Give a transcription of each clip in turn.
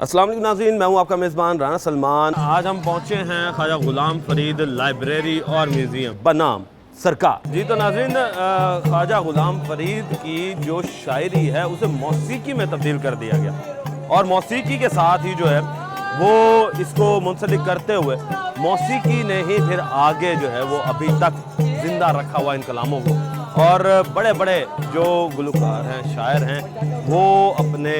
السلام علیکم ناظرین، میں ہوں آپ کا میزبان رانا سلمان۔ آج ہم پہنچے ہیں خواجہ غلام فرید لائبریری اور میوزیم بنام سرکار جی۔ تو ناظرین، خواجہ غلام فرید کی جو شاعری ہے اسے موسیقی میں تبدیل کر دیا گیا، اور موسیقی کے ساتھ ہی جو ہے وہ اس کو منسلک کرتے ہوئے موسیقی نے ہی پھر آگے جو ہے وہ ابھی تک زندہ رکھا ہوا ان کلاموں کو، اور بڑے بڑے جو گلوکار ہیں، شاعر ہیں، وہ اپنے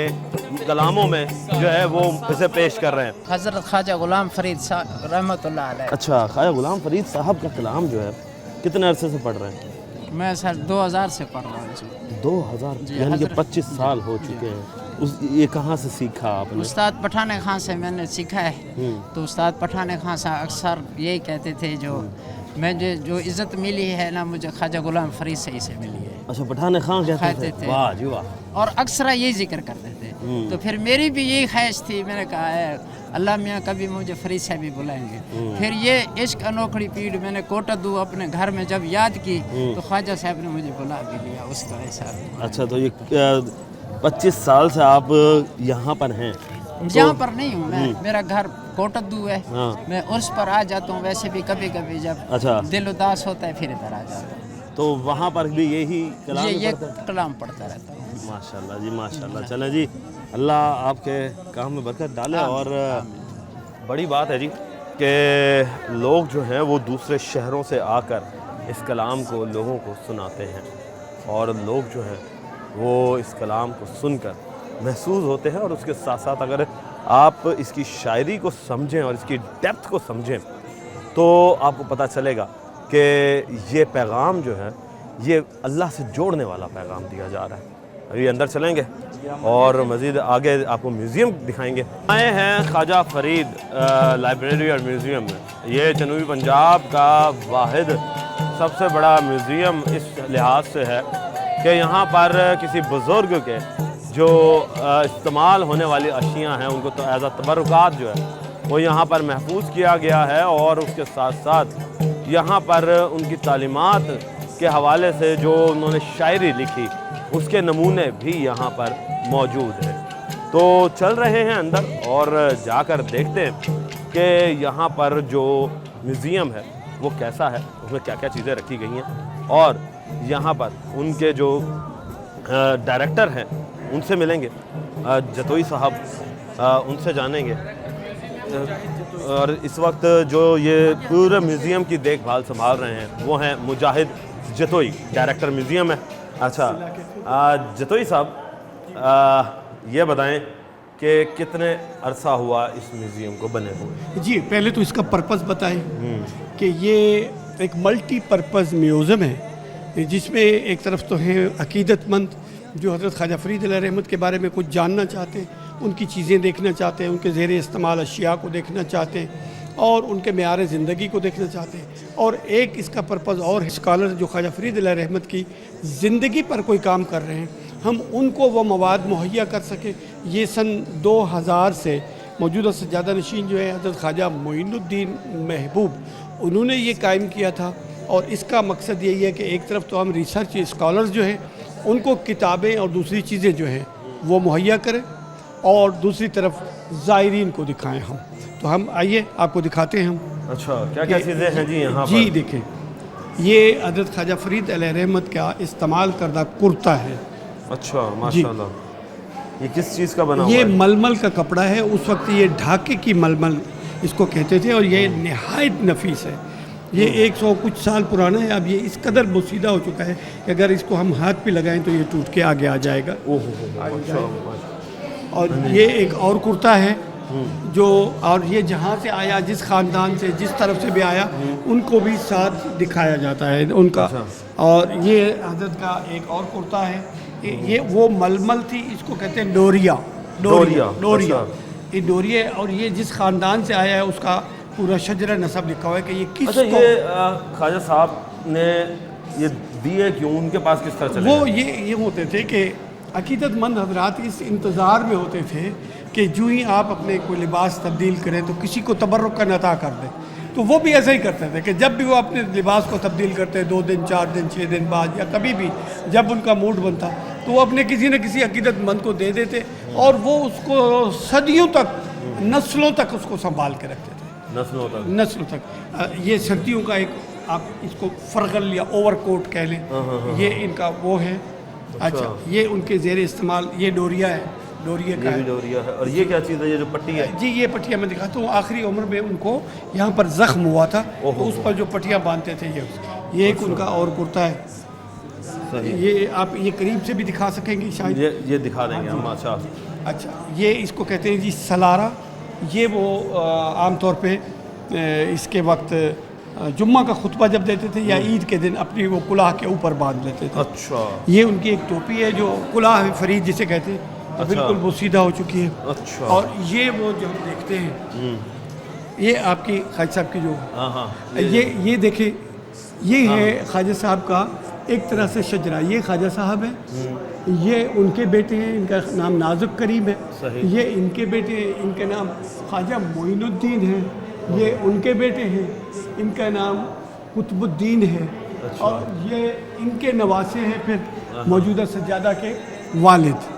کلاموں میں جو ہے وہ اسے پیش کر رہے ہیں۔ حضرت خواجہ غلام فرید صاحب رحمۃ اللہ علیہ۔ اچھا، خواجہ غلام فرید صاحب کا کلام جو ہے کتنے عرصے سے پڑھ رہے ہیں؟ میں سر 2000 سے پڑھ رہا ہوں جی۔ 2000 یعنی کہ 25 سال ہو چکے ہیں۔ یہ کہاں سے سیکھا آپ نے؟ استاد پٹھان خان سے میں نے سیکھا ہے۔ تو استاد پٹھان خان سے اکثر یہی کہتے تھے جو مجھے جو عزت ملی ہے نا، مجھے خواجہ غلام فرید سے ہی سے ملی ہے۔ اچھا، پٹھان خان کہتے تھے؟ واہ جی واہ۔ اور اکثر یہی ذکر کرتے تھے۔ تو پھر میری بھی یہی خواہش تھی، میں نے کہا ہے اللہ میاں کبھی مجھے فرید صاحب بھی بلائیں گے۔ پھر یہ عشق انوکھڑی پیڑ میں نے کوٹدو اپنے گھر میں جب یاد کی تو خواجہ صاحب نے مجھے بلا بھی لیا اس طرح سے۔ اچھا، تو یہ 25 سال سے آپ یہاں پر ہیں؟ یہاں پر نہیں ہوں میں، میرا گھر کوٹدو ہے۔ میں عرس پر آ جاتا ہوں، ویسے بھی کبھی کبھی جب دل اداس ہوتا ہے پھر ادھر آ جاتا ہوں۔ تو وہاں پر بھی یہی کلام یہ کلام پڑھتا رہتا ہوں۔ ماشاءاللہ جی، ماشاءاللہ۔ چلیں جی، اللہ آپ کے کام میں برکت ڈالے۔ اور بڑی بات ہے جی کہ لوگ جو ہیں وہ دوسرے شہروں سے آ کر اس کلام کو لوگوں کو سناتے ہیں، اور لوگ جو ہیں وہ اس کلام کو سن کر محسوس ہوتے ہیں، اور اس کے ساتھ ساتھ اگر آپ اس کی شاعری کو سمجھیں اور اس کی ڈیپتھ کو سمجھیں تو آپ کو پتہ چلے گا کہ یہ پیغام جو ہے یہ اللہ سے جوڑنے والا پیغام دیا جا رہا ہے۔ ابھی اندر چلیں گے اور مزید آگے آپ کو میوزیم دکھائیں گے۔ آئے ہیں خواجہ فرید لائبریری اور میوزیم میں۔ یہ جنوبی پنجاب کا واحد سب سے بڑا میوزیم اس لحاظ سے ہے کہ یہاں پر کسی بزرگ کے جو استعمال ہونے والی اشیاء ہیں ان کو تو ایز اے تبرکات جو ہے وہ یہاں پر محفوظ کیا گیا ہے، اور اس کے ساتھ ساتھ یہاں پر ان کی تعلیمات کے حوالے سے جو انہوں نے شاعری لکھی اس کے نمونے بھی یہاں پر موجود ہیں۔ تو چل رہے ہیں اندر اور جا کر دیکھتے ہیں کہ یہاں پر جو میوزیم ہے وہ کیسا ہے، اس میں کیا کیا چیزیں رکھی گئی ہیں، اور یہاں پر ان کے جو ڈائریکٹر ہیں ان سے ملیں گے، جتوئی صاحب، ان سے جانیں گے۔ اور اس وقت جو یہ پورے میوزیم کی دیکھ بھال سنبھال رہے ہیں وہ ہیں مجاہد جتوئی، ڈائریکٹر میوزیم ہے۔ اچھا جتوئی صاحب، یہ بتائیں کہ کتنے عرصہ ہوا اس میوزیم کو بنے ہوئے؟ جی، پہلے تو اس کا پرپس بتائیں کہ یہ ایک ملٹی پرپس میوزیم ہے، جس میں ایک طرف تو ہیں عقیدت مند جو حضرت خواجہ فرید علیہ رحمت کے بارے میں کچھ جاننا چاہتے ہیں، ان کی چیزیں دیکھنا چاہتے ہیں، ان کے زیر استعمال اشیاء کو دیکھنا چاہتے ہیں، اور ان کے معیار زندگی کو دیکھنا چاہتے ہیں۔ اور ایک اس کا پرپس اور اسکالر جو خواجہ فرید علیہ رحمت کی زندگی پر کوئی کام کر رہے ہیں، ہم ان کو وہ مواد مہیا کر سکیں۔ یہ سن 2000 سے موجودہ سجادہ نشین جو ہے حضرت خواجہ معین الدین محبوب، انہوں نے یہ قائم کیا تھا، اور اس کا مقصد یہی ہے کہ ایک طرف تو ہم ریسرچ اسکالرز جو ہیں ان کو کتابیں اور دوسری چیزیں جو ہیں وہ مہیا کریں، اور دوسری طرف زائرین کو دکھائیں ہم۔ تو ہم آئیے آپ کو دکھاتے ہیں ہم۔ اچھا، کیا کیا چیزیں ہیں جی یہاں پر؟ جی دیکھیں، یہ حضرت خواجہ فرید علیہ رحمت کا استعمال کردہ کرتا ہے۔ اچھا، ماشاءاللہ۔ یہ کس چیز کا بنا ہوا ہے؟ یہ ململ کا کپڑا ہے، اس وقت یہ ڈھاکے کی ململ اس کو کہتے تھے، اور یہ نہایت نفیس ہے۔ یہ 100 کچھ سال پرانا ہے، اب یہ اس قدر بوسیدہ ہو چکا ہے کہ اگر اس کو ہم ہاتھ پہ لگائیں تو یہ ٹوٹ کے آگے آ جائے گا۔ اور یہ ایک اور کرتا ہے جو، اور یہ جہاں سے آیا، جس خاندان سے، جس طرف سے بھی آیا، ان کو بھی ساتھ دکھایا جاتا ہے ان کا۔ اور یہ حضرت کا ایک اور کرتا ہے، یہ وہ ململ تھی، اس کو کہتے ہیں ڈوریا۔ یہ ڈوریے، اور یہ جس خاندان سے آیا ہے اس کا پورا شجرہ نسب لکھا ہوا ہے کہ یہ کس کو۔ اچھا، یہ خواجہ صاحب نے یہ دیے کیوں، ان کے پاس کس طرح چلے؟ وہ یہ ہوتے تھے کہ عقیدت مند حضرات اس انتظار میں ہوتے تھے کہ جو ہی آپ اپنے کوئی لباس تبدیل کریں تو کسی کو تبرک کا عطا کر دیں۔ تو وہ بھی ایسا ہی کرتے تھے کہ جب بھی وہ اپنے لباس کو تبدیل کرتے 2 دن 4 دن 6 دن بعد یا کبھی بھی جب ان کا موڈ بنتا تو وہ اپنے کسی نہ کسی عقیدت مند کو دے دیتے اور وہ اس کو صدیوں تک نسلوں تک اس کو سنبھال کے رکھتے تھے، نسلوں تک۔ یہ سردیوں کا ایک آپ اس کو فرغل یا اوور کوٹ کہہ لیں، یہ ان کا وہ ہے۔ اچھا یہ ان کے زیر استعمال یہ ڈوریا ہے، ڈوریا کا ہے۔ ڈوریا ہے۔ اور یہ کیا چیز ہے، یہ جو پٹی ہے؟ جی یہ پٹیاں میں دکھاتا ہوں، آخری عمر میں ان کو یہاں پر زخم ہوا تھا تو اس پر جو پٹیاں باندھتے تھے یہ ایک ان کا اور کرتا ہے۔ یہ آپ یہ قریب سے بھی دکھا سکیں گے شاید؟ یہ دکھا دیں گے ہم۔ اچھا یہ اس کو کہتے ہیں جی سلارہ۔ یہ وہ عام طور پہ اس کے وقت جمعہ کا خطبہ جب دیتے تھے یا عید کے دن اپنی وہ کلاه کے اوپر باندھ لیتے تھے۔ اچھا یہ ان کی ایک ٹوپی ہے جو کلاه فرید جسے کہتے ہیں، بالکل بوسیدہ ہو چکی ہے۔ اچھا اور یہ وہ جو ہم دیکھتے ہیں یہ آپ کی خواجہ صاحب کی جو یہ دیکھیں، یہ ہے خواجہ صاحب کا ایک طرح سے شجرہ۔ یہ خواجہ صاحب ہیں، یہ ان کے بیٹے ہیں، ان کا نام نازک کریم ہے۔ یہ ان کے بیٹے ہیں، ان کا نام خواجہ معین الدین ہے۔ یہ ان کے بیٹے ہیں، ان کا نام قطب الدین ہے۔ اور یہ ان کے نواسے ہیں پھر موجودہ سجادہ کے والد،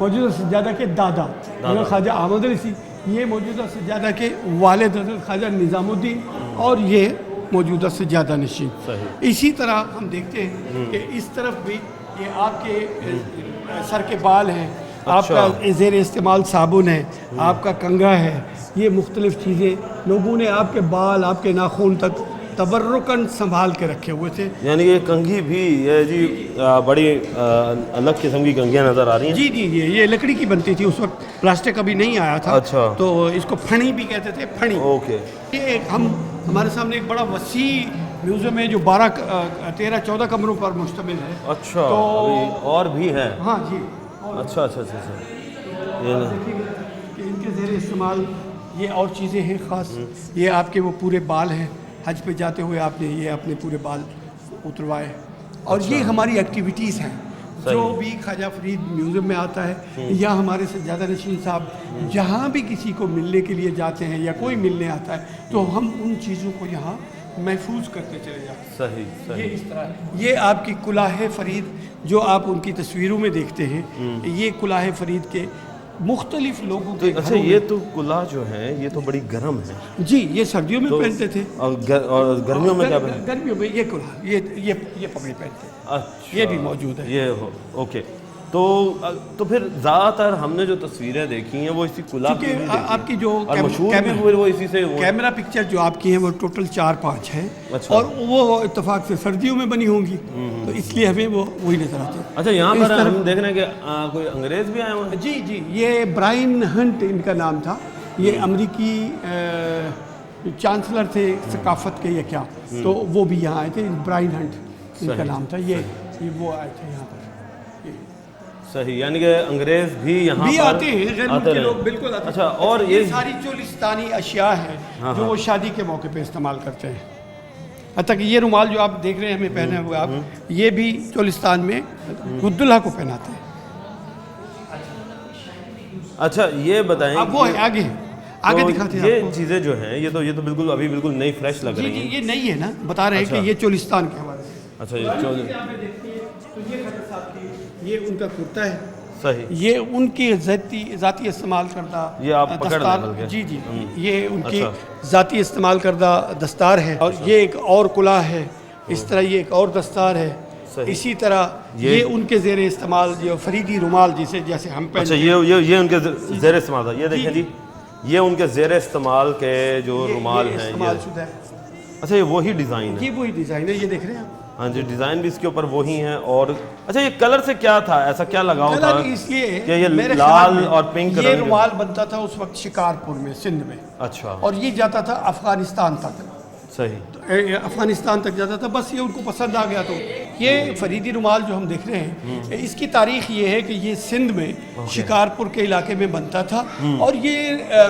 موجودہ سجادہ کے دادا حضرت خواجہ احمد رسی، یہ موجودہ سجادہ کے والد حضرت خواجہ نظام الدین، اور یہ موجودہ سجادہ نشین۔ اسی طرح ہم دیکھتے ہیں کہ اس طرف بھی یہ آپ کے سر کے بال ہیں، آپ کا زیر استعمال صابن ہے، آپ کا کنگھا ہے، یہ مختلف چیزیں لوگوں نے آپ کے بال، آپ کے ناخن تک تبرکاً سنبھال کے رکھے ہوئے تھے۔ یعنی یہ کنگھی بھی یہ جی بڑی الگ قسم کی کنگھیاں نظر آ رہی ہیں؟ جی جی یہ لکڑی کی بنتی تھی، اس وقت پلاسٹک ابھی نہیں آیا تھا۔ اچھا تو اس کو پھنی بھی کہتے تھے، پھنی۔ اوکے۔ یہ ہمارے سامنے ایک بڑا وسیع میوزیم ہے جو 13-14 کمروں پر مشتمل ہے۔ اچھا اور بھی ہے؟ ہاں جی۔ اچھا اچھا اچھا دیکھیے کہ ان کے زیر استعمال یہ اور چیزیں ہیں خاص۔ یہ آپ کے وہ پورے بال ہیں، حج پہ جاتے ہوئے آپ نے یہ اپنے پورے بال اتروائے۔ اور یہ ہماری ایکٹیویٹیز ہیں جو بھی خواجہ فرید میوزیم میں آتا ہے، یا ہمارے سجادہ نشین صاحب جہاں بھی کسی کو ملنے کے لیے جاتے ہیں یا کوئی ملنے آتا ہے تو ہم ان چیزوں کو یہاں محفوظ کرتے چلے جاتے ہیں۔ یہ اس طرح یہ آپ کی کلاه فرید جو آپ ان کی تصویروں میں دیکھتے ہیں، یہ کلاه فرید کے مختلف لوگوں کے۔ اچھا یہ تو کلاه جو ہے یہ تو بڑی گرم ہے؟ جی یہ سردیوں میں پہنتے تھے، اور گرمیوں میں کیا پہنتے؟ گرمیوں میں یہ کلاه یہ پگڑی پہنتے ہیں۔ اچھا یہ بھی موجود ہے۔ یہ اوکے۔ تو پھر زیادہ تر ہم نے جو تصویریں دیکھی ہیں وہ اسی کلاه کی کیونکہ آپ کی جو مشہور بھی ہوئے وہ اسی سے کیمرہ پکچر جو آپ کی ہیں وہ ٹوٹل 4-5 ہیں، اور وہ اتفاق سے سردیوں میں بنی ہوں گی تو اس لیے ہمیں وہ وہی نظر آتے ہیں۔ اچھا یہاں پر ہم دیکھ رہے ہیں کہ کوئی انگریز بھی آئے ہوئے ہیں؟ جی جی یہ برائن ہنٹ ان کا نام تھا، یہ امریکی چانسلر تھے ثقافت کے یا کیا، تو وہ بھی یہاں آئے تھے۔ برائن ہنٹ ان کا نام تھا، یہ وہ آئے تھے یہاں پر۔ صحیح، یعنی کہ انگریز بھی یہاں بھی پر آتے ہیں، غیر ملکی لوگ بالکل آتے ہیں۔ اچھا اور یہ ساری چولستانی اشیاء ہیں جو وہ شادی کے موقع پہ استعمال کرتے ہیں۔ حتیٰ کہ یہ رومال جو آپ دیکھ رہے ہیں ہمیں پہنے ہوئے آپ، یہ بھی چولستان میں دلہا کو پہناتے ہیں۔ اچھا یہ بتائیں اب وہ آگے دکھاتے ہیں یہ چیزیں جو ہیں یہ تو بالکل ابھی بالکل نئی فریش لگ رہی ہیں۔ یہ نہیں ہے نا، بتا رہے ہیں کہ یہ چولستان کے حوالے سے۔ اچھا یہ یہ ان کا کرتا ہے، صحیح، یہ ان کی ذاتی استعمال کردہ یہ آپ پکڑ دستار۔ لیں بلکہ۔ جی جی یہ ان کی ذاتی استعمال کردہ دستار ہے، اور یہ ایک اور کلاه ہے، اس طرح یہ ایک اور دستار ہے، اسی طرح یہ ان کے زیر استعمال جو فریدی رومال جیسے ہم پہنتے ہیں۔ اچھا یہ ان کے زیر استعمال تھا، یہ دیکھیں جی یہ ان کے زیر استعمال کے جو رومال ہیں استعمال شدہ ہے۔ اچھا یہ وہی ڈیزائن ہے؟ یہ وہی ڈیزائن ہے، یہ دیکھ رہے ہیں آپ۔ ہاں جی ڈیزائن بھی اس کے اوپر وہی ہیں۔ اور اچھا یہ کلر سے کیا تھا، ایسا کیا لگاؤ تھا اس لیے کہ یہ میرے لال خیال میں اور پنک یہ رنگ؟ رومال بنتا تھا اس وقت شکارپور میں، سندھ میں، اچھا اور یہ جاتا تھا افغانستان تک۔ صحیح، افغانستان تک جاتا تھا، بس یہ ان کو پسند آ گیا۔ تو یہ فریدی رومال جو ہم دیکھ رہے ہیں، اس کی تاریخ یہ ہے کہ یہ سندھ میں شکارپور کے علاقے میں بنتا تھا، اور یہ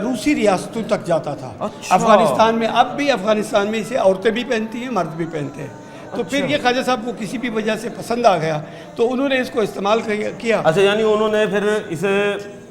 روسی ریاستوں تک جاتا تھا۔ افغانستان میں اب بھی افغانستان میں اسے عورتیں بھی پہنتی ہیں، مرد بھی پہنتے ہیں۔ تو پھر یہ خواجہ صاحب کو کسی بھی وجہ سے پسند آ گیا تو انہوں نے اس کو استعمال کیا۔ اچھا یعنی انہوں نے پھر اسے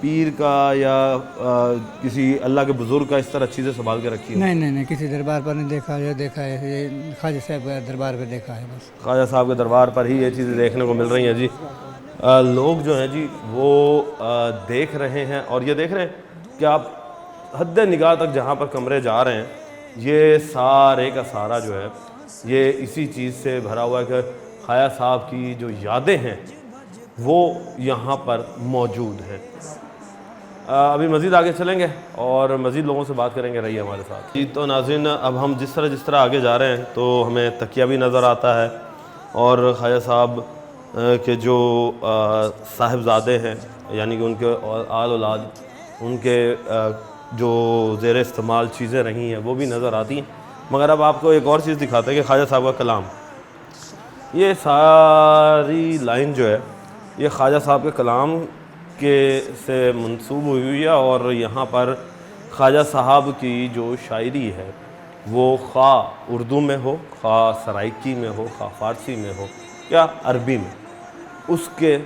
پیر کا یا کسی اللہ کے بزرگ کا اس طرح چیزیں سنبھال کے رکھی ہیں؟ نہیں کسی دربار پر نہیں دیکھا، یہ دیکھا ہے یہ خواجہ صاحب کے دربار پہ دیکھا ہے بس۔ خواجہ صاحب کے دربار پر ہی یہ چیزیں دیکھنے کو مل رہی ہیں جی۔ لوگ جو ہیں جی وہ دیکھ رہے ہیں، اور یہ دیکھ رہے ہیں کہ آپ حد نگاہ تک جہاں پر کمرے جا رہے ہیں یہ سارے کا سارا جو ہے یہ اسی چیز سے بھرا ہوا ہے کہ خواجہ صاحب کی جو یادیں ہیں وہ یہاں پر موجود ہیں۔ ابھی مزید آگے چلیں گے اور مزید لوگوں سے بات کریں گے، رہیے ہمارے ساتھ جی۔ تو ناظرین اب ہم جس طرح آگے جا رہے ہیں تو ہمیں تکیہ بھی نظر آتا ہے، اور خواجہ صاحب کے جو صاحبزادے ہیں یعنی کہ ان کے آل اولاد، ان کے جو زیر استعمال چیزیں رہی ہیں وہ بھی نظر آتی ہیں۔ مگر اب آپ کو ایک اور چیز دکھاتے ہیں کہ خواجہ صاحب کا کلام، یہ ساری لائن جو ہے یہ خواجہ صاحب کے کلام کے سے منسوب ہوئی ہے، اور یہاں پر خواجہ صاحب کی جو شاعری ہے وہ خواہ اردو میں ہو، خواہ سرائکی میں ہو، خواہ فارسی میں ہو یا عربی میں، اس کے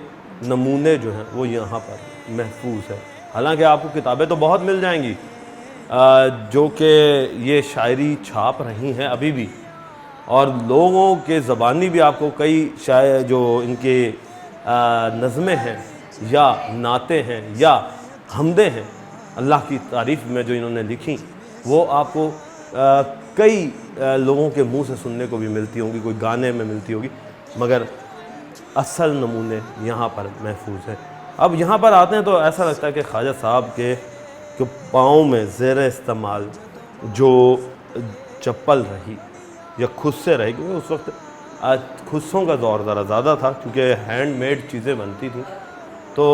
نمونے جو ہیں وہ یہاں پر محفوظ ہے۔ حالانکہ آپ کو کتابیں تو بہت مل جائیں گی جو کہ یہ شاعری چھاپ رہی ہیں ابھی بھی، اور لوگوں کے زبانی بھی آپ کو کئی شاعر جو ان کے نظمیں ہیں یا نعتیں ہیں یا حمدیں ہیں اللہ کی تعریف میں جو انہوں نے لکھی، وہ آپ کو کئی لوگوں کے منہ سے سننے کو بھی ملتی ہوں گی، کوئی گانے میں ملتی ہوگی، مگر اصل نمونے یہاں پر محفوظ ہیں۔ اب یہاں پر آتے ہیں تو ایسا لگتا ہے کہ خواجہ صاحب کے پاؤں میں زیر استعمال جو چپل رہی یا خصے رہی، کیونکہ اس وقت خصوں کا دور ذرا زیادہ تھا کیونکہ ہینڈ میڈ چیزیں بنتی تھیں، تو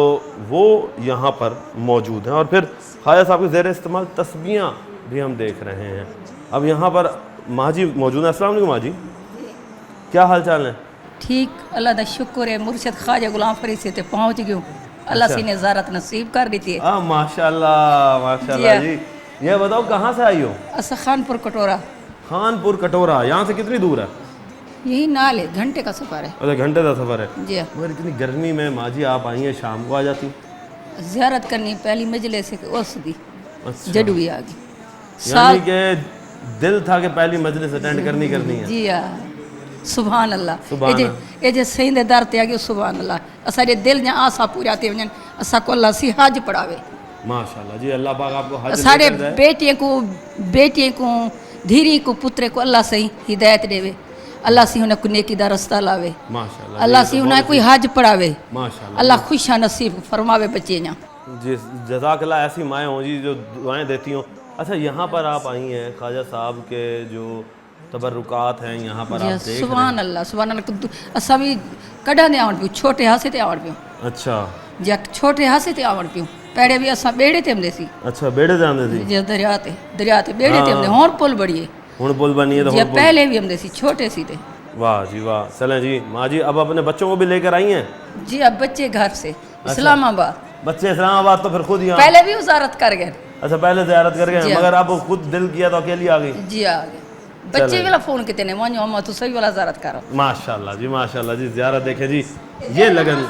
وہ یہاں پر موجود ہیں۔ اور پھر خواجہ صاحب کے زیر استعمال تسبیحاں بھی ہم دیکھ رہے ہیں۔ اب یہاں پر ماں جی موجود ہیں۔ السلام علیکم ماں جی، کیا حال چال ہیں؟ ٹھیک، اللہ دا شکر ہے، مرشد خواجہ غلام فرید سے تے پہنچ گیوں، اللہ سے نے زیارت نصیب کر دیتی ہے۔ ماشاءاللہ ماشاءاللہ جی۔ یہ بتاؤ کہاں سے آئی ہو؟ اسا خانپور کٹورا، خانپور کٹورا، یہاں سے کتنی دور ہے؟ یہی نال ہے، گھنٹے کا سفر ہے اچھا گھنٹے کا سفر ہے۔ جی۔ مگر اتنی گرمی میں ماں جی آپ آئی ہیں، شام کو آ جاتی؟ زیارت کرنی پہلی مجلس سے اس دی اچھا، جڈو بھی آ گئی یعنی کہ دل تھا کہ پہلی مجلس اٹینڈ کرنی ہے۔ جی ہاں، سبحان اللہ۔ سبحان اے جے سیندے در تے آ گئے، سبحان اللہ۔ اسا دے دل جا آسا پورا تے ونجن، اسا کو اللہ سی حج پڑھاوے ماشاءاللہ جی، اللہ پاک آپ کو حج سارے لے کر جائے۔ بیٹیاں کو دھیری کو پترے کو اللہ سے ہدایت دے، اللہ سے انہیں کو نیکی دا رستہ لاوے، ماشاءاللہ اللہ سے انہیں کوئی حج پڑھاوے، ماشاءاللہ اللہ خوشا نصیب فرماوے بچے جا۔ جزاک اللہ، ایسی مائیں ہوں جی جو دعائیں دیتی ہوں۔ اچھا یہاں پر آپ آئی ہیں، خواجہ صاحب کے جو تبرکات ہیں یہاں پر آپ دیکھ رہے ہیں۔ سبحان اللہ سبحان اللہ۔ اسا بھی کڈا دے آون پیو، چھوٹے ہاسے تے آون پیو، اچھا جی چھوٹے ہاسے تے آون پیو، پیڑے بھی اسا بیڑے تے ہمدے سی، اچھا بیڑے جاندے تھی؟ جی دریا تے بیڑے تے ہمدے، ہون پل بڑی ہے ہن پل بنی ہے تو جی، پہلے بھی ہمدے سی چھوٹے سی تے۔ واہ جی واہ، چلیں جی ماں جی اب اپنے بچوں کو بھی لے کر آئی ہیں؟ جی اب بچے گھر سے اسلام آباد، بچے اسلام آباد تو پھر خود یہاں؟ پہلے بھی وزارت کر گئے اچھا پہلے زیارت کر گئے، جی مگر اب خود دل کیا تو اکیلی آ گئی؟ جی آ گئے، بچے والا فون کتے نے مانو اما تو صحیح والا زیارت کرو۔ ماشاءاللہ جی ماشاءاللہ جی، زیارت دیکھیں جی، یہ لگن،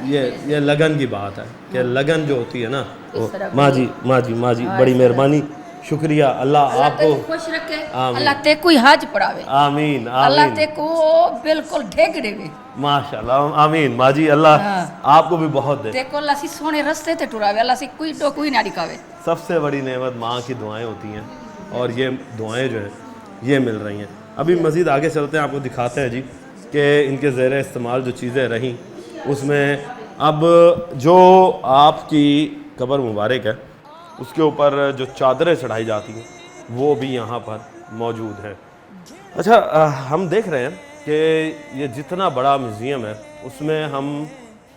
یہ لگن کی بات ہے کہ لگن جو ہوتی ہے نا ماں جی بڑی مہربانی، شکریہ، اللہ آپ کو خوش رکھے، اللہ تے کوئی حج پڑھاوے، آمین اللہ آمین تے کو بالکل ڈھگ دے، ماشاءاللہ آمین ماں جی، اللہ آپ کو بھی بہت دے، تے کو اللہ سی سونے رستے تے ٹراوے، اللہ سی کوئی ڈو کوئی نہ دکھاوے۔ سب سے بڑی نعمت ماں کی دعائیں ہوتی ہیں، اور یہ دعائیں جو ہیں یہ مل رہی ہیں۔ ابھی مزید آگے چلتے ہیں، آپ کو دکھاتے ہیں جی کہ ان کے زیر استعمال جو چیزیں رہیں اس میں اب جو آپ کی قبر مبارک ہے اس کے اوپر جو چادریں چڑھائی جاتی ہیں وہ بھی یہاں پر موجود ہیں۔ اچھا ہم دیکھ رہے ہیں کہ یہ جتنا بڑا میوزیم ہے اس میں ہم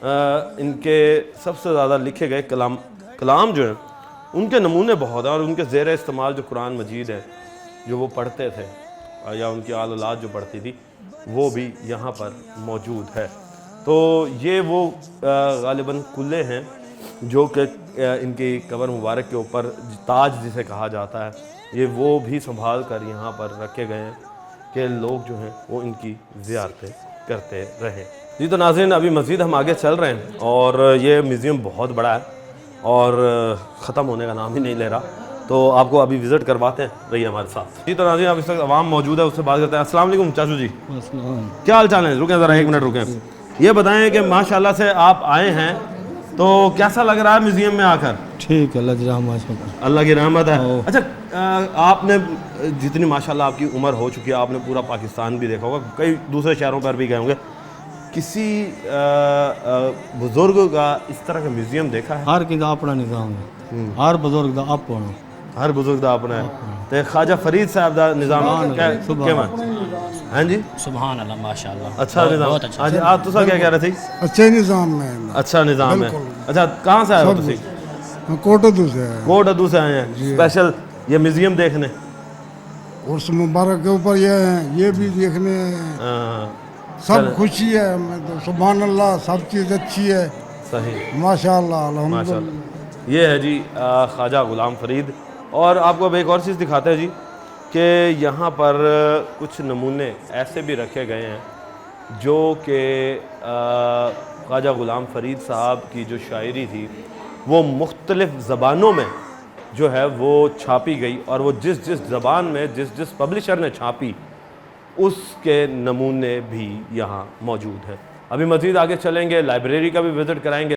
ان کے سب سے زیادہ لکھے گئے کلام جو ہیں ان کے نمونے بہت ہیں، اور ان کے زیر استعمال جو قرآن مجید ہے جو وہ پڑھتے تھے یا ان کی آل اولاد جو پڑھتی تھی وہ بھی یہاں پر موجود ہے۔ تو یہ وہ غالباً قلعے ہیں جو کہ ان کی قبر مبارک کے اوپر تاج جسے کہا جاتا ہے، یہ وہ بھی سنبھال کر یہاں پر رکھے گئے ہیں کہ لوگ جو ہیں وہ ان کی زیارتیں کرتے رہیں۔ جی تو ناظرین ابھی مزید ہم آگے چل رہے ہیں اور یہ میوزیم بہت بڑا ہے اور ختم ہونے کا نام ہی نہیں لے رہا، تو آپ کو ابھی وزٹ کرواتے ہیں، رہیے ہمارے ساتھ۔ جی تو ناظرین اب اس وقت عوام موجود ہے، اس سے بات کرتے ہیں۔ السلام علیکم چاچو جی، کیا حال چال ہے؟ رکیں ذرا ایک منٹ رکیں، یہ بتائیں کہ ماشاءاللہ سے آپ آئے ہیں تو کیسا لگ رہا ہے میوزیم میں آ کر؟ ٹھیک ہے، اللہ کی رحمت۔ اللہ کی رحمت ہے۔ اچھا آپ نے جتنی ماشاءاللہ آپ کی عمر ہو چکی ہے، آپ نے پورا پاکستان بھی دیکھا ہوگا، کئی دوسرے شہروں پر بھی گئے ہوں گے، کسی بزرگ کا اس طرح کا میوزیم دیکھا ہے؟ ہر کسی اپنا نظام ہے، ہر بزرگ کا اپنا، ہر بزرگ دا اپنا ہے۔ تے خواجہ فرید صاحب دا نظام کیما؟ ہاں جی سبحان اللہ، ماشاءاللہ، اچھا نظام۔ بہت اچھا۔ ہاں جی آپ تو کیا کہہ رہے تھے؟ اچھے نظام میں، اچھا نظام ہے۔ اچھا کہاں سے آئے ہو تسی؟ کوٹ ادو سے ہے، کوٹ ادو سے آئے ہیں اسپیشل یہ میوزیم دیکھنے؟ عرس مبارک کے اوپر یہ بھی دیکھنے سب خوشی ہے، سبحان اللہ، سب چیز اچھی ہے، صحیح، ماشاء اللہ، الحمد ماشاء للہ۔ اللہ۔ یہ ہے جی خواجہ غلام فرید۔ اور آپ کو اب ایک اور چیز دکھاتے ہیں جی کہ یہاں پر کچھ نمونے ایسے بھی رکھے گئے ہیں جو کہ خواجہ غلام فرید صاحب کی جو شاعری تھی وہ مختلف زبانوں میں جو ہے وہ چھاپی گئی، اور وہ جس جس زبان میں جس پبلشر نے چھاپی اس کے نمونے بھی یہاں موجود ہیں۔ ابھی مزید آگے چلیں گے، لائبریری کا بھی وزٹ کرائیں گے۔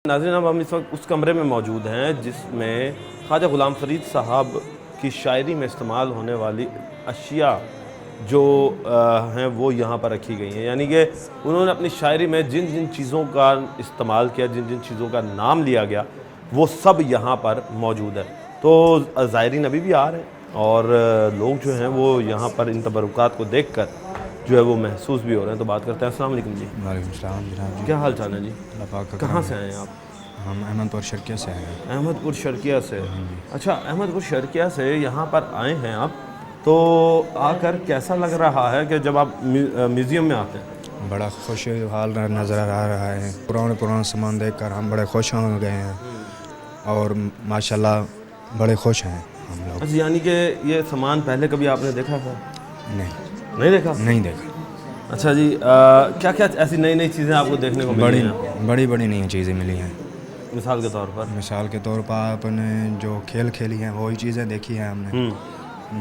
ناظرین اب ہم اس وقت اس کمرے میں موجود ہیں جس میں خواجہ غلام فرید صاحب کی شاعری میں استعمال ہونے والی اشیاء جو ہیں وہ یہاں پر رکھی گئی ہیں، یعنی کہ انہوں نے اپنی شاعری میں جن جن چیزوں کا استعمال کیا، جن جن چیزوں کا نام لیا گیا، وہ سب یہاں پر موجود ہے۔ تو زائرین ابھی بھی آ رہے ہیں اور لوگ جو ہیں وہ یہاں پر ان تبرکات کو دیکھ کر جو ہے وہ محسوس بھی ہو رہے ہیں۔ تو بات کرتے ہیں۔ السلام علیکم جی، وعلیکم السلام جناب جی، کیا حال چال ہے جی؟ اللہ پاک کا کہاں کرم سے ہے۔ آئے ہیں آپ؟ ہم احمد پور شرکیہ سے آئے ہیں۔ احمد پور شرکیہ سے۔ اچھا احمد پور شرکیہ سے یہاں پر آئے ہیں آپ، تو آ کر کیسا لگ رہا ہے کہ جب آپ میوزیم میں آتے ہیں؟ بڑا خوش حال نظر آ رہا ہے، پرانا سامان دیکھ کر ہم بڑے خوش ہو گئے ہیں اور ماشاءاللہ بڑے خوش ہیں ہم لوگ۔ اچھا یعنی کہ یہ سامان پہلے کبھی آپ نے دیکھا تھا؟ نہیں دیکھا؟ نہیں دیکھا۔ اچھا جی کیا کیا ایسی نئی نئی چیزیں آپ کو دیکھنے کو ملی ہیں؟ بڑی نئی چیزیں ملی ہیں۔ مثال کے طور پر؟ مثال کے طور پر آپ نے جو کھیل کھیلی ہیں وہی چیزیں دیکھی ہیں ہم نے،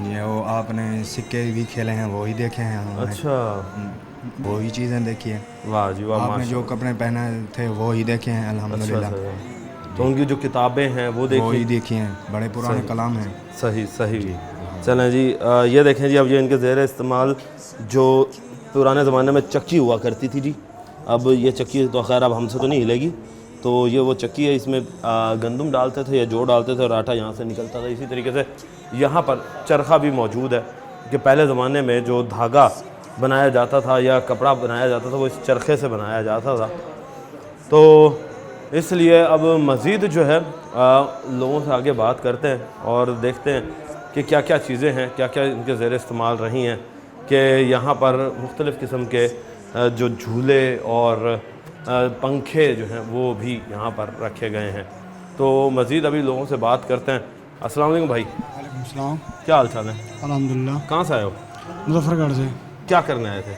یہ وہ آپ نے سکے بھی کھیلے ہیں وہی دیکھے ہیں ہم نے، اچھا وہی چیزیں دیکھی ہیں۔ واہ جی واہ، آپ نے جو کپڑے پہنے تھے وہی دیکھے ہیں الحمدللہ۔ تو ان کی جو کتابیں ہیں وہ وہی دیکھی ہیں، بڑے پرانے کلام ہیں۔ صحیح۔ چلیں جی یہ دیکھیں جی، اب یہ ان کے زیر استعمال جو پرانے زمانے میں چکی ہوا کرتی تھی جی، اب یہ چکی تو خیر اب ہم سے تو نہیں ہلے گی، تو یہ وہ چکی ہے، اس میں گندم ڈالتے تھے یا جو ڈالتے تھے اور آٹا یہاں سے نکلتا تھا۔ اسی طریقے سے یہاں پر چرخہ بھی موجود ہے کہ پہلے زمانے میں جو دھاگا بنایا جاتا تھا یا کپڑا بنایا جاتا تھا وہ اس چرخے سے بنایا جاتا تھا۔ تو اس لیے اب مزید جو ہے لوگوں سے آگے بات کرتے ہیں اور دیکھتے ہیں کہ کیا کیا چیزیں ہیں، کیا کیا ان کے زیر استعمال رہی ہیں، کہ یہاں پر مختلف قسم کے جو جھولے اور پنکھے جو ہیں وہ بھی یہاں پر رکھے گئے ہیں۔ تو مزید ابھی لوگوں سے بات کرتے ہیں۔ السلام علیکم بھائی، وعلیکم السلام، کیا حال چال ہے؟ الحمدللہ۔ کہاں سے آئے ہو؟ مظفر گڑھ سے۔ کیا کرنے آئے تھے؟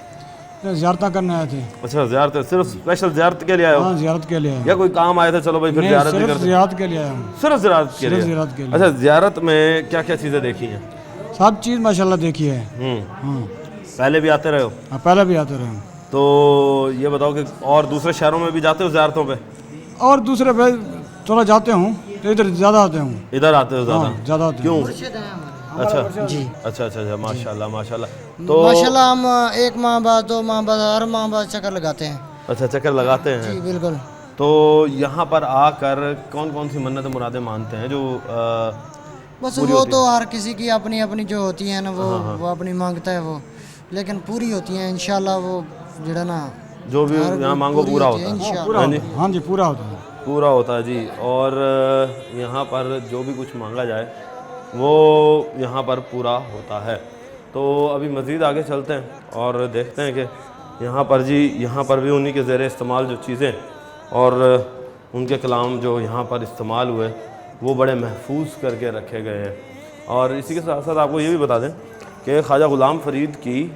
زیارتیں کرنے آئے تھے۔ اچھا زیارت، صرف اسپیشل زیارت کے لیے آئے ہو؟ ہاں زیارت کے لیے، یا کوئی کام آئے تھے؟ چلو بھائی پھر زیارت بھی صرف کرتے ہیں۔ زیارت کے لیے آیا ہوں، صرف زیارت کے لیے؟ زیارت کے لیے۔ اچھا زیارت میں کیا کیا چیزیں دیکھی ہیں؟ سب چیز ماشاءاللہ دیکھی ہے۔ ہاں پہلے بھی آتے رہے ہو؟ پہلے بھی آتے رہے۔ تو یہ بتاؤ کہ اور دوسرے شہروں میں بھی جاتے ہو زیارتوں پہ؟ اور دوسرے پہ تھوڑا جاتے ہوں تو ادھر زیادہ آتے ہوں۔ ادھر آتے ہو زیادہ؟ زیادہ آتے کیوں؟ اچھا جی، اچھا ماشاءاللہ تو ماشاءاللہ ہم ایک ماہ بعد 2 ماہ بعد ہر ماہ بعد چکر لگاتے ہیں۔ اچھا چکر لگاتے ہیں؟ جی بالکل۔ تو یہاں پر آ کر کون کون سی منت مرادیں مانتے ہیں جو بس وہ تو ہر کسی کی اپنی اپنی جو ہوتی ہیں نا وہ اپنی مانگتا ہے وہ، لیکن پوری ہوتی ہیں انشاءاللہ، وہ جڑا نا جو بھی یہاں مانگو پورا ہوتا ہے؟ ہاں جی پورا ہوتا ہے، پورا ہوتا ہے جی۔ اور یہاں پر جو بھی کچھ مانگا جائے وہ یہاں پر پورا ہوتا ہے۔ تو ابھی مزید آگے چلتے ہیں اور دیکھتے ہیں کہ یہاں پر جی، یہاں پر بھی انہی کے زیر استعمال جو چیزیں اور ان کے کلام جو یہاں پر استعمال ہوئے وہ بڑے محفوظ کر کے رکھے گئے ہیں. اور اسی کے ساتھ ساتھ آپ کو یہ بھی بتا دیں کہ خواجہ غلام فرید کی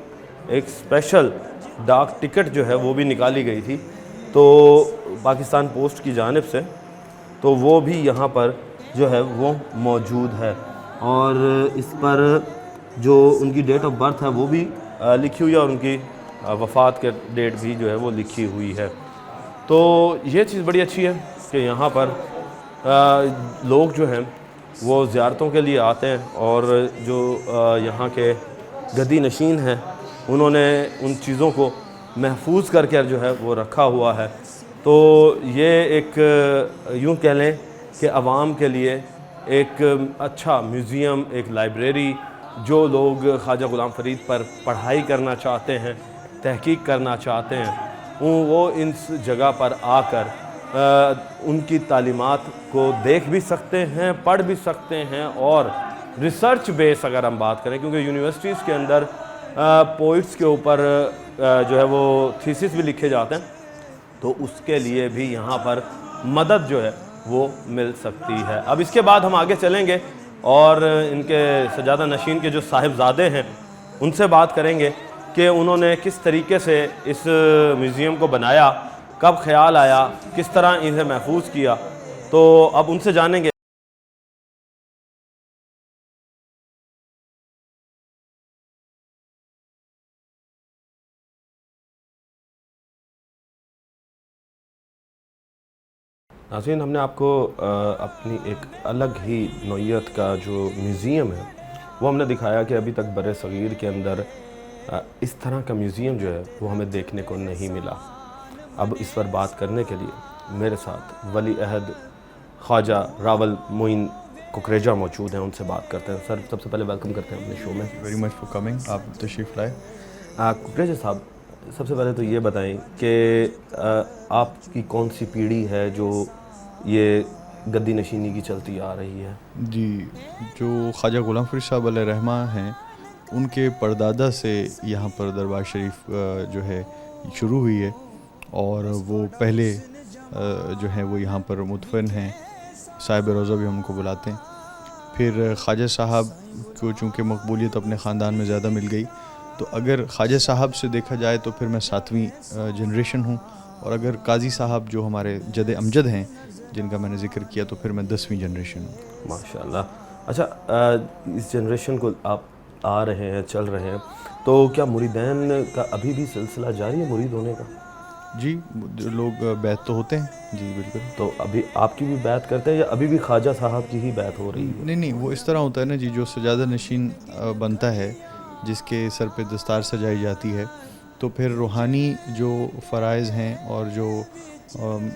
ایک اسپیشل ڈاک ٹکٹ جو ہے وہ بھی نکالی گئی تھی تو پاکستان پوسٹ کی جانب سے, تو وہ بھی یہاں پر جو ہے وہ موجود ہے, اور اس پر جو ان کی ڈیٹ آف برتھ ہے وہ بھی لکھی ہوئی ہے, اور ان کی وفات کے ڈیٹ بھی جو ہے وہ لکھی ہوئی ہے. تو یہ چیز بڑی اچھی ہے کہ یہاں پر لوگ جو ہیں وہ زیارتوں کے لیے آتے ہیں, اور جو یہاں کے گدی نشین ہیں انہوں نے ان چیزوں کو محفوظ کر کے جو ہے وہ رکھا ہوا ہے. تو یہ ایک یوں کہہ لیں کہ عوام کے لیے ایک اچھا میوزیم, ایک لائبریری, جو لوگ خواجہ غلام فرید پر پڑھائی کرنا چاہتے ہیں, تحقیق کرنا چاہتے ہیں, وہ اس جگہ پر آ کر ان کی تعلیمات کو دیکھ بھی سکتے ہیں, پڑھ بھی سکتے ہیں, اور ریسرچ بیس اگر ہم بات کریں, کیونکہ یونیورسٹیز کے اندر پوئٹس کے اوپر جو ہے وہ تھیسس بھی لکھے جاتے ہیں, تو اس کے لیے بھی یہاں پر مدد جو ہے وہ مل سکتی ہے. اب اس کے بعد ہم آگے چلیں گے اور ان کے سجادہ نشین کے جو صاحبزادے ہیں ان سے بات کریں گے کہ انہوں نے کس طریقے سے اس میوزیم کو بنایا, کب خیال آیا, کس طرح انہیں محفوظ کیا. تو اب ان سے جانیں گے. ناظرین, ہم نے آپ کو اپنی ایک الگ ہی نوعیت کا جو میوزیم ہے وہ ہم نے دکھایا کہ ابھی تک بر صغیر کے اندر اس طرح کا میوزیم جو ہے وہ ہمیں دیکھنے کو نہیں ملا. اب اس پر بات کرنے کے لیے میرے ساتھ ولی عہد خواجہ راول معین ککریجہ موجود ہیں, ان سے بات کرتے ہیں. سر, سب سے پہلے ویلکم کرتے ہیں اپنے شو میں. ویری مچ فار کمنگ, آپ تشریف لائے. ککریجہ صاحب, سب سے پہلے تو یہ بتائیں کہ آپ کی کون سی پیڑھی ہے جو یہ گدی نشینی کی چلتی آ رہی ہے؟ جی, جو خواجہ غلام فرید صاحب علیہ رحمہ ہیں ان کے پردادا سے یہاں پر دربار شریف جو ہے شروع ہوئی ہے, اور وہ پہلے جو ہیں وہ یہاں پر مدفن ہیں, صاحب روضہ بھی ہم ان کو بلاتے ہیں. پھر خواجہ صاحب کو چونکہ مقبولیت اپنے خاندان میں زیادہ مل گئی, تو اگر خواجہ صاحب سے دیکھا جائے تو پھر میں 7ویں جنریشن ہوں, اور اگر قاضی صاحب جو ہمارے جد امجد ہیں جن کا میں نے ذکر کیا تو پھر میں 10ویں جنریشن ہوں. ماشاءاللہ. اچھا, اس جنریشن کو آپ آ رہے ہیں, چل رہے ہیں, تو کیا مریدین کا ابھی بھی سلسلہ جاری ہے مرید ہونے کا؟ جی, لوگ بیعت تو ہوتے ہیں. جی بالکل. تو ابھی آپ کی بھی بیعت کرتے ہیں یا ابھی بھی خواجہ صاحب کی ہی بیعت ہو رہی ہے؟ نہیں, وہ اس طرح ہوتا ہے نا جی, جو سجادہ نشین بنتا ہے جس کے سر پہ دستار سجائی جاتی ہے, تو پھر روحانی جو فرائض ہیں اور جو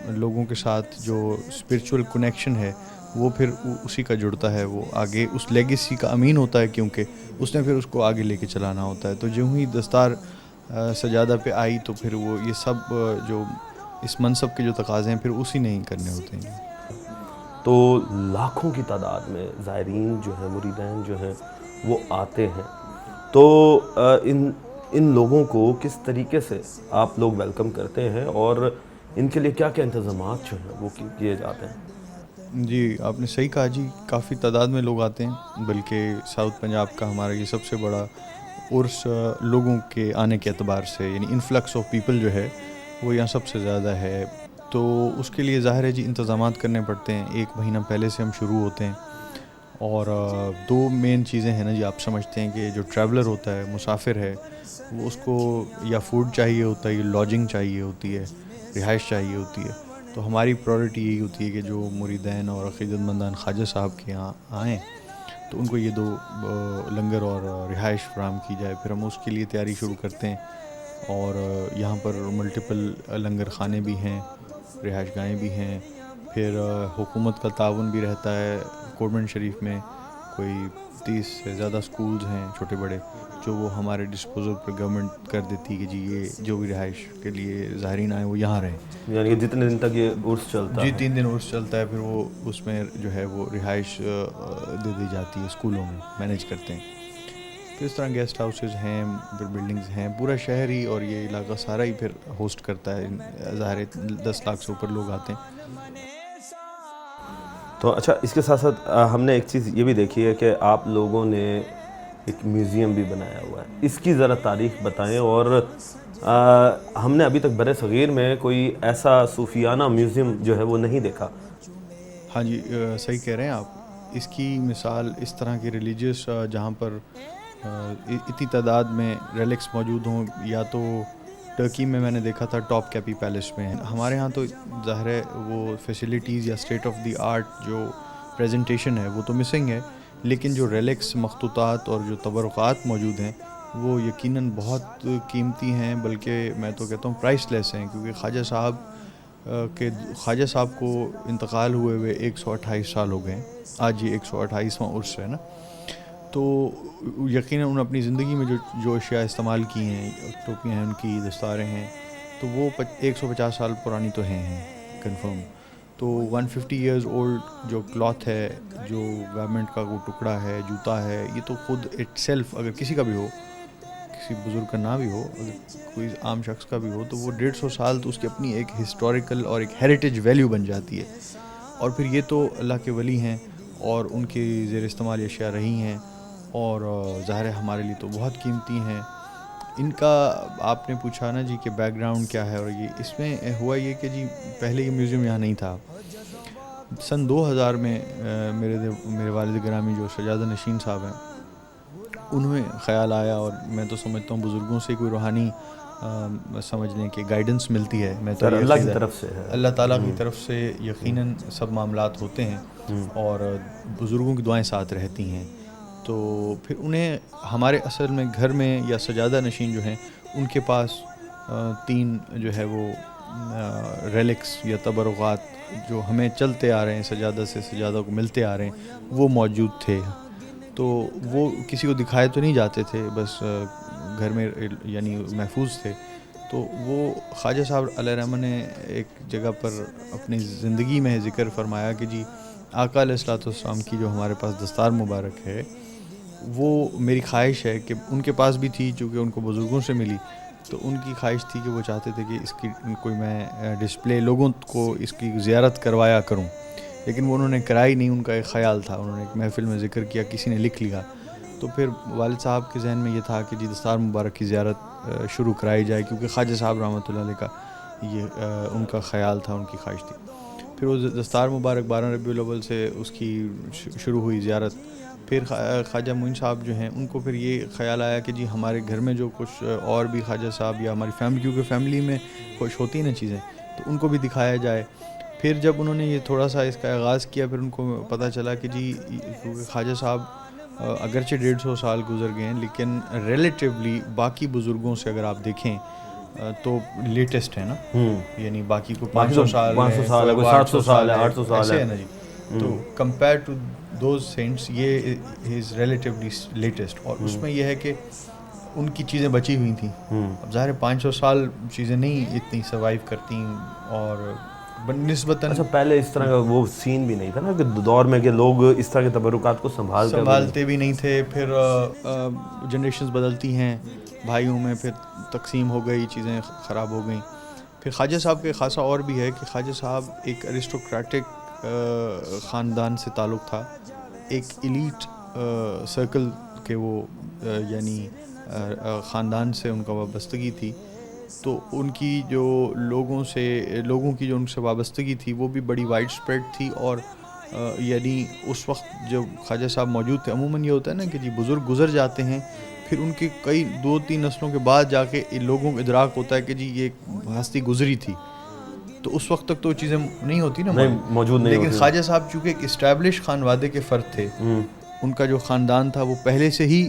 لوگوں کے ساتھ جو اسپرچول کنیکشن ہے وہ پھر اسی کا جڑتا ہے, وہ آگے اس لیگیسی کا امین ہوتا ہے, کیونکہ اس نے پھر اس کو آگے لے کے چلانا ہوتا ہے. تو جو ہی دستار سجادہ پہ آئی تو پھر وہ یہ سب جو اس منصب کے جو تقاضے ہیں پھر اسی نے ہی کرنے ہوتے ہیں. تو لاکھوں کی تعداد میں زائرین جو ہیں, مریدین جو ہیں وہ آتے ہیں, تو ان لوگوں کو کس طریقے سے آپ لوگ ویلکم کرتے ہیں اور ان کے لیے کیا کیا انتظامات جو ہیں وہ کیے جاتے ہیں؟ جی, آپ نے صحیح کہا جی, کافی تعداد میں لوگ آتے ہیں, بلکہ ساؤتھ پنجاب کا ہمارا یہ سب سے بڑا عرس لوگوں کے آنے کے اعتبار سے, یعنی انفلکس آف پیپل جو ہے وہ یہاں سب سے زیادہ ہے. تو اس کے لیے ظاہر ہے جی انتظامات کرنے پڑتے ہیں. 1 مہینہ پہلے سے ہم شروع ہوتے ہیں, اور 2 مین چیزیں ہیں نا جی, آپ سمجھتے ہیں کہ جو ٹریولر ہوتا ہے, مسافر ہے, وہ اس کو یا فوڈ چاہیے ہوتا ہے, یا لاجنگ چاہیے ہوتی ہے, رہائش چاہیے ہوتی ہے. تو ہماری پرائورٹی یہی ہوتی ہے کہ جو مریدین اور عقیدت مندان خواجہ صاحب کے یہاں آئیں تو ان کو یہ 2 لنگر اور رہائش فراہم کی جائے. پھر ہم اس کے لیے تیاری شروع کرتے ہیں, اور یہاں پر ملٹیپل لنگر خانے بھی ہیں, رہائش گاہیں بھی ہیں. پھر حکومت کا تعاون بھی رہتا ہے. کورمنٹ شریف میں کوئی 30 سے زیادہ سکولز ہیں چھوٹے بڑے, جو وہ ہمارے ڈسپوزل پر گورنمنٹ کر دیتی ہے کہ جی یہ جو بھی رہائش کے لیے زائرین آئیں وہ یہاں رہیں. یعنی کہ جتنے دن تک یہ عرس چلتا ہے؟ جی, 3 دن عرس چلتا ہے. پھر وہ اس میں جو ہے وہ رہائش دے دی جاتی ہے, اسکولوں میں مینیج کرتے ہیں. تو اس طرح گیسٹ ہاؤسز ہیں، پھر بلڈنگز ہیں، پورا شہر ہی اور یہ علاقہ سارا ہی پھر ہوسٹ کرتا ہے. ظاہر ہے 10 لاکھ سے اوپر لوگ آتے ہیں. تو اچھا، اس کے ساتھ ساتھ ہم نے ایک چیز یہ بھی دیکھی ہے کہ آپ لوگوں نے ایک میوزیم بھی بنایا ہوا ہے. اس کی ذرا تاریخ بتائیں. اور ہم نے ابھی تک بر صغیر میں کوئی ایسا صوفیانہ میوزیم جو ہے وہ نہیں دیکھا. ہاں جی، صحیح کہہ رہے ہیں آپ. اس کی مثال اس طرح کے ریلیجیس جہاں پر اتنی تعداد میں ریلکس موجود ہوں، یا تو ٹرکی میں نے دیکھا تھا ٹاپ کیپی پیلس میں. ہمارے ہاں تو ظاہر ہے وہ فیسیلیٹیز یا اسٹیٹ آف دی آرٹ جو پریزنٹیشن ہے وہ تو مسنگ ہے، لیکن جو ریلکس، مخطوطات اور جو تبرکات موجود ہیں وہ یقیناً بہت قیمتی ہیں، بلکہ میں تو کہتا ہوں پرائس لیس ہیں. کیونکہ خواجہ صاحب کو انتقال ہوئے 128 سال ہو گئے ہیں. آج یہ 128واں عرس ہے نا. تو یقیناً انہوں نے اپنی زندگی میں جو اشیاء استعمال کی ہیں، ٹوپیاں ہیں ان کی، دستاریں ہیں، تو وہ 150 سال پرانی تو ہیں کنفرم. تو 150 ایئرز اولڈ جو کلاتھ ہے، جو گارمنٹ کا وہ ٹکڑا ہے، جوتا ہے، یہ تو خود اٹ سیلف اگر کسی کا بھی ہو، کسی بزرگ کا نہ بھی ہو، اگر کوئی عام شخص کا بھی ہو، تو وہ 150 سال تو اس کی اپنی ایک ہسٹوریکل اور ایک ہیریٹیج ویلیو بن جاتی ہے. اور پھر یہ تو اللہ کے ولی ہیں اور ان کی زیر استعمال اشیاء رہی ہیں، اور ظاہر ہے ہمارے لیے تو بہت قیمتی ہیں. ان کا آپ نے پوچھا نا جی کہ بیک گراؤنڈ کیا ہے، اور یہ اس میں ہوا یہ کہ جی پہلے یہ میوزیم یہاں نہیں تھا. سن 2000 میں میرے والد گرامی جو سجادہ نشین صاحب ہیں، انہیں خیال آیا، اور میں تو سمجھتا ہوں بزرگوں سے کوئی روحانی سمجھ لیں کہ گائیڈنس ملتی ہے. میں تو اللہ کی طرف سے ہے، اللہ تعالیٰ کی طرف سے یقیناً سب معاملات ہوتے ہیں، اور بزرگوں کی دعائیں ساتھ رہتی ہیں. تو پھر انہیں ہمارے اصل میں گھر میں یا سجادہ نشین جو ہیں ان کے پاس 3 جو ہے وہ ریلکس یا تبرکات جو ہمیں چلتے آ رہے ہیں، سجادہ سے سجادہ کو ملتے آ رہے ہیں، وہ موجود تھے. تو وہ کسی کو دکھائے تو نہیں جاتے تھے، بس گھر میں یعنی محفوظ تھے. تو وہ خواجہ صاحب علیہ رحمہ نے ایک جگہ پر اپنی زندگی میں ذکر فرمایا کہ جی آقا علیہ الصلوۃ والسلام کی جو ہمارے پاس دستار مبارک ہے، وہ میری خواہش ہے کہ ان کے پاس بھی تھی، چونکہ ان کو بزرگوں سے ملی، تو ان کی خواہش تھی کہ وہ چاہتے تھے کہ اس کی کوئی میں ڈسپلے لوگوں کو اس کی زیارت کروایا کروں. لیکن وہ انہوں نے کرائی نہیں. ان کا ایک خیال تھا، انہوں نے ایک محفل میں ذکر کیا، کسی نے لکھ لیا. تو پھر والد صاحب کے ذہن میں یہ تھا کہ جی دستار مبارک کی زیارت شروع کرائی جائے، کیونکہ خواجہ صاحب رحمۃ اللہ علیہ کا یہ ان کا خیال تھا، ان کی خواہش تھی. پھر وہ دستار مبارک 12 ربیع الاول سے اس کی شروع ہوئی زیارت. پھر خواجہ معین صاحب جو ہیں ان کو پھر یہ خیال آیا کہ جی ہمارے گھر میں جو کچھ اور بھی خواجہ صاحب یا ہماری فیملی، کیونکہ فیملی میں خوش ہوتی ہیں نا چیزیں، تو ان کو بھی دکھایا جائے. پھر جب انہوں نے یہ تھوڑا سا اس کا آغاز کیا، پھر ان کو پتہ چلا کہ جی کیونکہ خواجہ صاحب اگرچہ 150 سال گزر گئے ہیں، لیکن ریلیٹیولی باقی بزرگوں سے اگر آپ دیکھیں تو لیٹسٹ ہے نا. یعنی باقی کو 500 سال ہے، 700 سال ہے، 800 سال ہے نا جی. تو کمپیئر ٹو دوز سینٹس یہ از ریلیٹیولی لیٹسٹ. اور اس میں یہ ہے کہ ان کی چیزیں بچی ہوئی تھیں. اب ظاہر 500 سال چیزیں نہیں اتنی سروائیو کرتی، اور نسبتاً اچھا پہلے اس طرح کا وہ سین بھی نہیں تھا نا کہ دور میں کہ لوگ اس طرح کے تبرکات کو سنبھالتے بھی نہیں تھے. پھر جنریشنز بدلتی ہیں بھائیوں میں، پھر تقسیم ہو گئی، چیزیں خراب ہو گئیں. پھر خواجہ صاحب کے خاصا اور بھی ہے کہ خواجہ صاحب ایک ایرسٹوکریٹک خاندان سے تعلق تھا، ایک ایلیٹ سرکل کے وہ یعنی خاندان سے ان کا وابستگی تھی. تو ان کی جو لوگوں کی جو ان سے وابستگی تھی وہ بھی بڑی وائڈ اسپریڈ تھی. اور یعنی اس وقت جب خواجہ صاحب موجود تھے، عموماً یہ ہوتا ہے نا کہ جی بزرگ گزر جاتے ہیں، پھر ان کے کئی 2-3 نسلوں کے بعد جا کے لوگوں کو ادراک ہوتا ہے کہ جی یہ ہستی گزری تھی. تو اس وقت تک تو چیزیں نہیں ہوتی نا، موجود نہیں. لیکن خواجہ صاحب چونکہ ایک اسٹیبلش خانوادے کے فرد تھے، ان کا جو خاندان تھا وہ پہلے سے ہی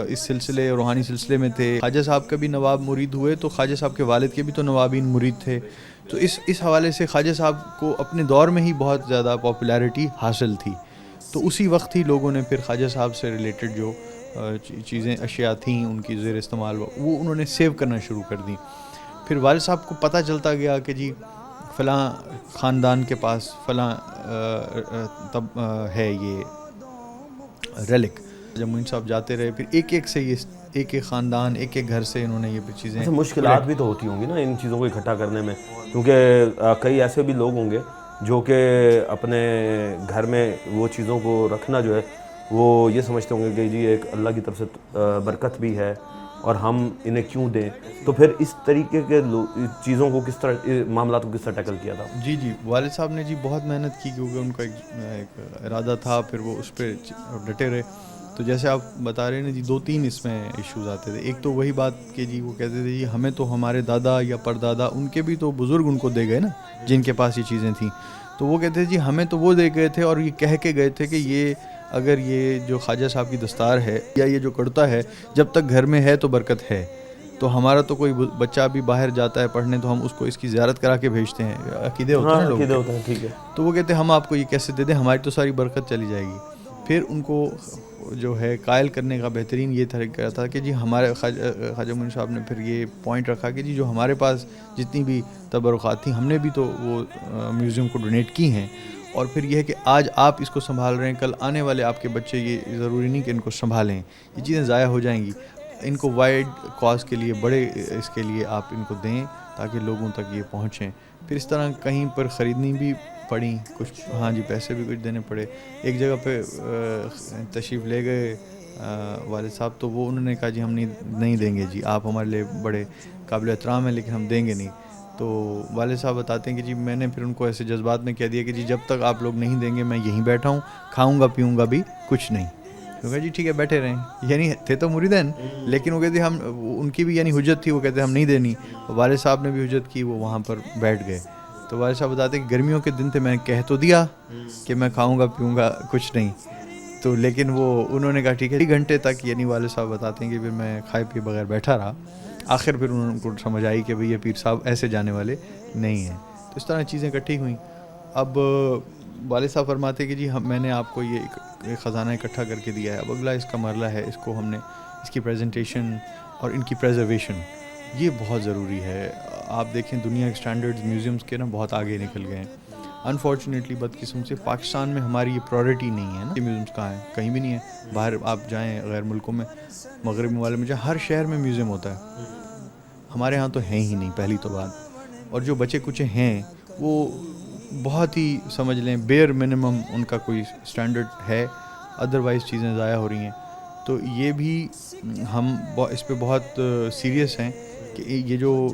اس سلسلے روحانی سلسلے میں تھے. خواجہ صاحب کا بھی نواب مرید ہوئے تو خواجہ صاحب کے والد کے بھی تو نوابین مرید تھے. تو اس حوالے سے خواجہ صاحب کو اپنے دور میں ہی بہت زیادہ پاپولیرٹی حاصل تھی. تو اسی وقت ہی لوگوں نے پھر خواجہ صاحب سے ریلیٹڈ جو چیزیں اشیاء تھیں ان کی زیر استعمال وہ انہوں نے سیو کرنا شروع کر دی. پھر والد صاحب کو پتہ چلتا گیا کہ جی فلاں خاندان کے پاس فلاں تب ہے یہ ریلک. جب معین صاحب جاتے رہے پھر ایک ایک سے یہ ایک ایک خاندان ایک ایک گھر سے انہوں نے یہ چیزیں. اچھا مشکلات بھی تو ہوتی ہوں گی نا ان چیزوں کو اکٹھا کرنے میں, کیونکہ کئی ایسے بھی لوگ ہوں گے جو کہ اپنے گھر میں وہ چیزوں کو رکھنا جو ہے وہ یہ سمجھتے ہوں گے کہ جی ایک اللہ کی طرف سے برکت بھی ہے اور ہم انہیں کیوں دیں. تو پھر اس طریقے کے چیزوں کو کس طرح, معاملات کو کس طرح ٹیکل کیا تھا؟ جی والد صاحب نے جی بہت محنت کی کیونکہ ان کا ایک ارادہ تھا, پھر وہ اس پہ ڈٹے رہے. تو جیسے آپ بتا رہے ہیں جی 2-3 اس میں ایشوز آتے تھے. ایک تو وہی بات کہ جی وہ کہتے تھے جی ہمیں تو ہمارے دادا یا پردادا ان کے بھی تو بزرگ ان کو دے گئے نا جن کے پاس یہ چیزیں تھیں, تو وہ کہتے تھے جی ہمیں تو وہ دے گئے تھے اور یہ کہہ کے گئے تھے کہ یہ اگر یہ جو خواجہ صاحب کی دستار ہے یا یہ جو کرتا ہے جب تک گھر میں ہے تو برکت ہے. تو ہمارا تو کوئی بچہ بھی باہر جاتا ہے پڑھنے تو ہم اس کو اس کی زیارت کرا کے بھیجتے ہیں, عقیدے ہوتے ہیں لوگوں کے. ٹھیک ہے. تو وہ کہتے ہیں ہم آپ کو یہ کیسے دے دیں, ہماری تو ساری برکت چلی جائے گی. پھر ان کو جو ہے قائل کرنے کا بہترین یہ طریقہ تھا کہ جی ہمارے خواجہ معین صاحب نے پھر یہ پوائنٹ رکھا کہ جی جو ہمارے پاس جتنی بھی تبرکات تھیں ہم نے بھی تو وہ میوزیم کو ڈونیٹ کی ہیں, اور پھر یہ ہے کہ آج آپ اس کو سنبھال رہے ہیں, کل آنے والے آپ کے بچے یہ ضروری نہیں کہ ان کو سنبھالیں, یہ چیزیں ضائع ہو جائیں گی. ان کو وائڈ کاز کے لیے بڑے اس کے لیے آپ ان کو دیں تاکہ لوگوں تک یہ پہنچیں. پھر اس طرح کہیں پر خریدنی بھی پڑی کچھ, ہاں جی پیسے بھی کچھ دینے پڑے. ایک جگہ پہ تشریف لے گئے والد صاحب, تو وہ انہوں نے کہا جی ہم نہیں دیں گے جی, آپ ہمارے لیے بڑے قابل احترام ہیں لیکن ہم دیں گے نہیں. تو والد صاحب بتاتے ہیں کہ جی میں نے پھر ان کو ایسے جذبات میں کہہ دیا کہ جی جب تک آپ لوگ نہیں دیں گے میں یہیں بیٹھا ہوں, کھاؤں گا پیوں گا بھی کچھ نہیں. تو کہا جی ٹھیک ہے بیٹھے رہیں. یعنی تھے تو مریدین لیکن وہ کہتے ہم ان کی بھی یعنی حجت تھی, وہ کہتے ہم نہیں دینی. والد صاحب نے بھی حجت کی, وہ وہاں پر بیٹھ گئے. تو والد صاحب بتاتے ہیں کہ گرمیوں کے دن تھے, میں نے کہہ تو دیا کہ میں کھاؤں گا پیوں گا کچھ نہیں, تو لیکن وہ انہوں نے کہا ٹھیک ہے. 2 گھنٹے تک یعنی والد صاحب بتاتے ہیں کہ پھر میں کھائے پیے بغیر بیٹھا رہا. آخر پھر انہوں کو سمجھ آئی کہ بھئی یہ پیر صاحب ایسے جانے والے نہیں ہیں. تو اس طرح چیزیں اکٹھی ہوئیں. اب والد صاحب فرماتے کہ جی میں نے آپ کو یہ خزانہ اکٹھا کر کے دیا ہے, اب اگلا اس کا مرحلہ ہے اس کو ہم نے اس کی پریزنٹیشن اور ان کی پریزرویشن یہ بہت ضروری ہے. آپ دیکھیں دنیا کے اسٹینڈرڈز میوزیمز کے نا بہت آگے نکل گئے ہیں. انفارچونیٹلی بدقسم سے پاکستان میں ہماری یہ پرائورٹی نہیں ہے نا. یہ میوزیمز کہاں ہیں, کہیں بھی نہیں ہے. باہر آپ جائیں غیر ملکوں میں, مغربی ممالک میں جائیں, ہر شہر میں میوزیم ہوتا ہے. ہمارے ہاں تو ہیں ہی نہیں پہلی تو بات, اور جو بچے کچھ ہیں وہ بہت ہی سمجھ لیں بیئر منیمم ان کا کوئی اسٹینڈرڈ ہے, ادروائز چیزیں ضائع ہو رہی ہیں. تو یہ بھی ہم اس پہ بہت سیریس ہیں کہ یہ جو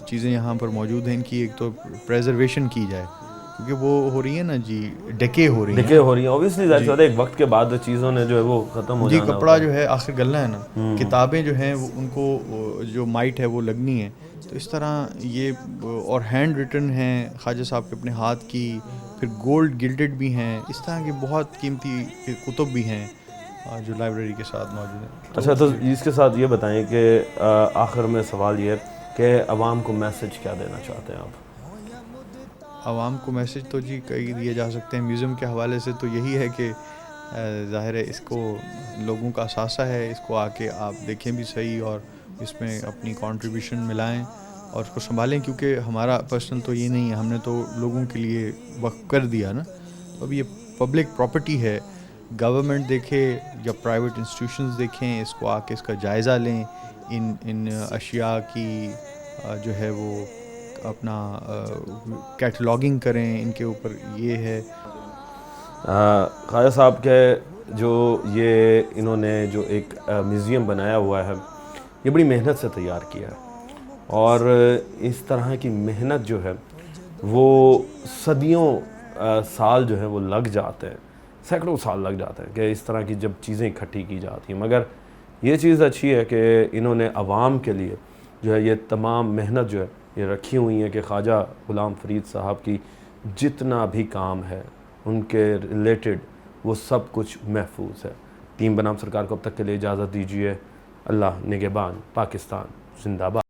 چیزیں یہاں پر موجود ہیں ان کی ایک تو پریزرویشن کی جائے, کیونکہ وہ ہو رہی ہیں نا جی ڈکے ہو رہی ہیں اوبیسلی ظاہر بات ہے ایک وقت کے بعد چیزوں نے جو ہے وہ ختم ہو جی. جانا کپڑا جو ہے آخر گلنا ہے نا, کتابیں جو ہیں وہ ان کو جو مائٹ ہے وہ لگنی ہے. تو اس طرح یہ اور ہینڈ ریٹن ہیں خواجہ صاحب کے اپنے ہاتھ کی, پھر گولڈ گلڈڈ بھی ہیں, اس طرح کے بہت قیمتی کتب بھی ہیں جو لائبریری کے ساتھ موجود ہیں. اچھا تو اس کے ساتھ یہ بتائیں کہ آخر میں سوال یہ ہے کہ عوام کو میسج کیا دینا چاہتے ہیں آپ؟ عوام کو میسج تو جی کئی دیے جا سکتے ہیں میوزیم کے حوالے سے. تو یہی ہے کہ ظاہر ہے اس کو لوگوں کا اثاثہ ہے, اس کو آ کے آپ دیکھیں بھی صحیح اور اس میں اپنی کنٹریبیوشن ملائیں اور اس کو سنبھالیں, کیونکہ ہمارا پرسنل تو یہ نہیں ہے, ہم نے تو لوگوں کے لیے وقف کر دیا نا. تو اب یہ پبلک پراپرٹی ہے, گورنمنٹ دیکھے یا پرائیویٹ انسٹیٹیوشنز دیکھیں, اس کو آ کے اس کا جائزہ لیں, ان اشیاء کی جو ہے وہ اپنا کیٹلاگنگ کریں, ان کے اوپر یہ ہے. خواجہ صاحب کے جو یہ انہوں نے جو ایک میوزیم بنایا ہوا ہے یہ بڑی محنت سے تیار کیا ہے, اور اس طرح کی محنت جو ہے وہ صدیوں سال جو ہے وہ لگ جاتے ہیں, سینکڑوں سال لگ جاتے ہیں کہ اس طرح کی جب چیزیں اکٹھی کی جاتی ہیں. مگر یہ چیز اچھی ہے کہ انہوں نے عوام کے لیے جو ہے یہ تمام محنت جو ہے یہ رکھی ہوئی ہیں کہ خواجہ غلام فرید صاحب کی جتنا بھی کام ہے ان کے ریلیٹڈ وہ سب کچھ محفوظ ہے. ٹیم بنام سرکار کو اب تک کے لیے اجازت دیجیے. اللہ نگہبان. پاکستان زندہ باد.